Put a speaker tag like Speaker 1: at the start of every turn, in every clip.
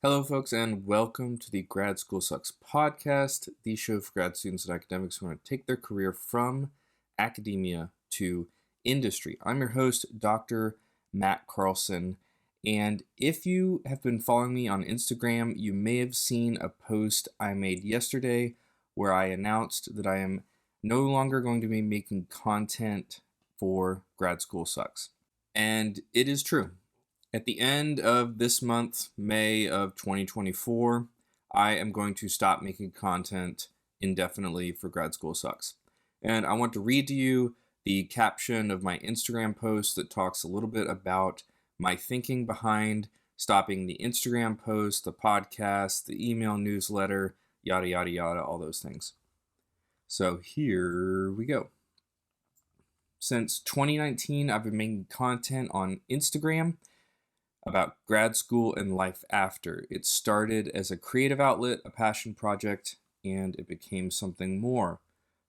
Speaker 1: Hello, folks, and welcome to the Grad School Sucks podcast, the show for grad students and academics who want to take their career from academia to industry. I'm your host, Dr. Matt Carlson, and if you have been following me on Instagram, you may have seen a post I made yesterday where I announced that I am no longer going to be making content for Grad School Sucks. And it is true. At the end of this month, May of 2024, I am going to stop making content indefinitely for Grad School Sucks. And I want to read to you the caption of my Instagram post that talks a little bit about my thinking behind stopping the Instagram post, the podcast, the email newsletter, yada, yada, yada, all those things. So here we go. Since 2019, I've been making content on Instagram about grad school and life after. It started as a creative outlet, a passion project, and it became something more.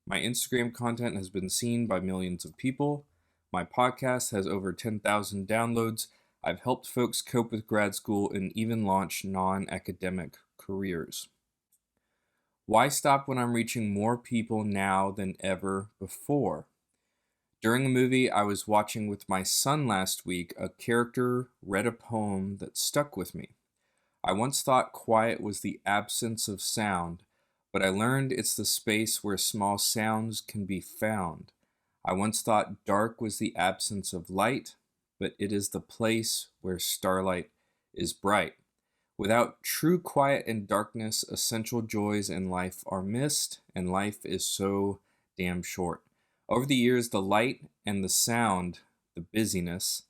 Speaker 1: My Instagram content has been seen by millions of people. My podcast has over 10,000 downloads. I've helped folks cope with grad school and even launch non-academic careers. Why stop when I'm reaching more people now than ever before? During a movie I was watching with my son last week, a character read a poem that stuck with me. I once thought quiet was the absence of sound, but I learned it's the space where small sounds can be found. I once thought dark was the absence of light, but it is the place where starlight is bright. Without true quiet and darkness, essential joys in life are missed, and life is so damn short. Over the years, the light and the sound, the busyness,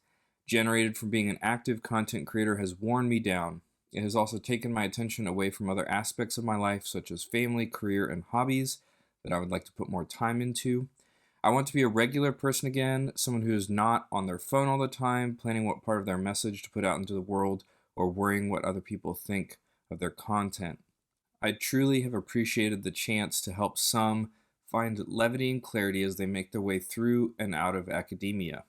Speaker 1: generated from being an active content creator has worn me down. It has also taken my attention away from other aspects of my life, such as family, career, and hobbies that I would like to put more time into. I want to be a regular person again, someone who is not on their phone all the time, planning what part of their message to put out into the world, or worrying what other people think of their content. I truly have appreciated the chance to help some find levity and clarity as they make their way through and out of academia.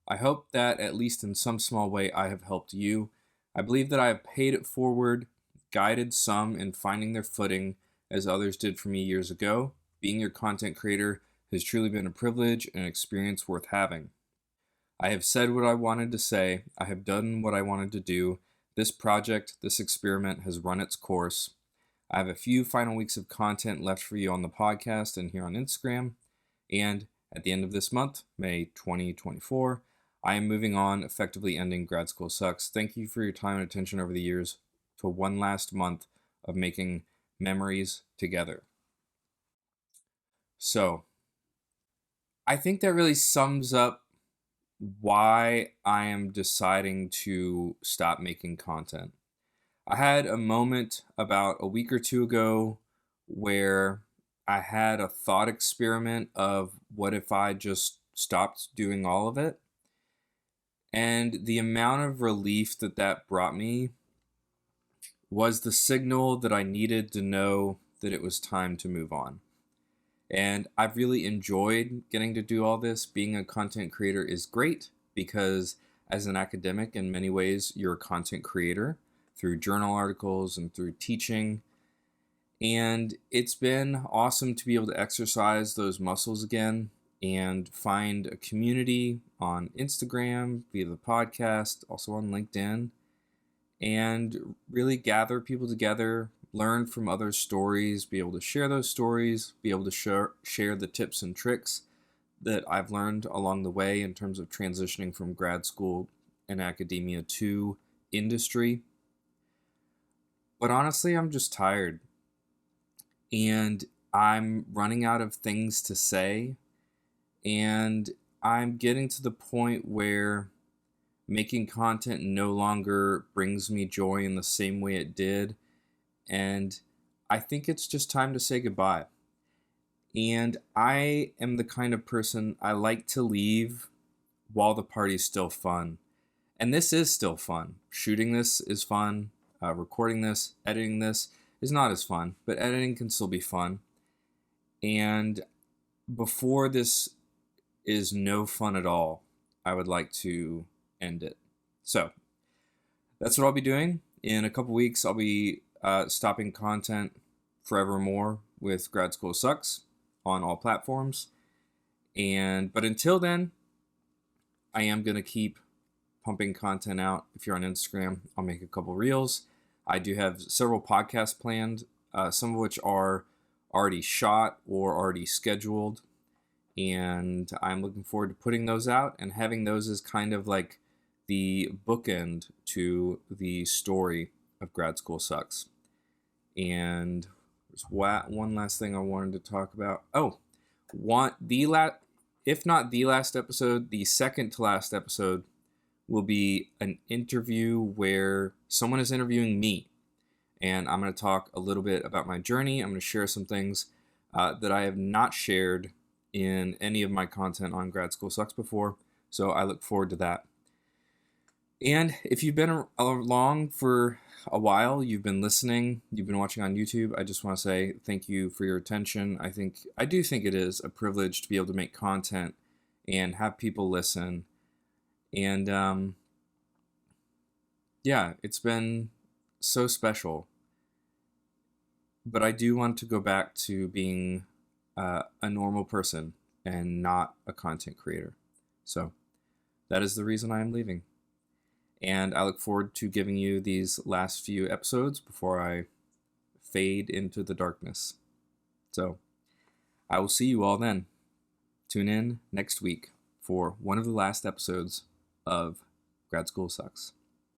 Speaker 1: I hope that, at least in some small way, I have helped you. I believe that I have paid it forward, guided some in finding their footing, as others did for me years ago. Being your content creator has truly been a privilege and an experience worth having. I have said what I wanted to say. I have done what I wanted to do. This project, this experiment has run its course. I have a few final weeks of content left for you on the podcast and here on Instagram. And at the end of this month, May 2024, I am moving on, effectively ending Grad School Sucks. Thank you for your time and attention over the years to one last month of making memories together. So, I think that really sums up why I am deciding to stop making content. I had a moment about a week or two ago where I had a thought experiment of what if I just stopped doing all of it? And the amount of relief that brought me was the signal that I needed to know that it was time to move on. And I've really enjoyed getting to do all this. Being a content creator is great because as an academic, in many ways, you're a content creator through journal articles and through teaching. And it's been awesome to be able to exercise those muscles again and find a community on Instagram, via the podcast, also on LinkedIn, and really gather people together, learn from others' stories, be able to share those stories, be able to share the tips and tricks that I've learned along the way in terms of transitioning from grad school and academia to industry. But honestly, I'm just tired. And I'm running out of things to say. And I'm getting to the point where making content no longer brings me joy in the same way it did. And I think it's just time to say goodbye. And I am the kind of person I like to leave while the party's still fun. And this is still fun. Shooting this is fun. Recording this, editing this is not as fun, but editing can still be fun. And before this is no fun at all, I would like to end it. So that's what I'll be doing. In a couple weeks, I'll be stopping content forevermore with Grad School Sucks on all platforms. But until then, I am going to keep pumping content out. If you're on Instagram, I'll make a couple reels. I do have several podcasts planned, some of which are already shot or already scheduled. And I'm looking forward to putting those out and having those as kind of like the bookend to the story of Grad School Sucks. And there's one last thing I wanted to talk about. If not the last episode, the second to last episode will be an interview where someone is interviewing me. And I'm going to talk a little bit about my journey. I'm going to share some things that I have not shared in any of my content on Grad School Sucks before. So I look forward to that. And if you've been along for a while, you've been listening, you've been watching on YouTube, I just want to say thank you for your attention. I do think it is a privilege to be able to make content and have people listen. And yeah, it's been so special. But I do want to go back to being a normal person and not a content creator. So that is the reason I am leaving. And I look forward to giving you these last few episodes before I fade into the darkness. So I will see you all then. Tune in next week for one of the last episodes of Grad School Sucks.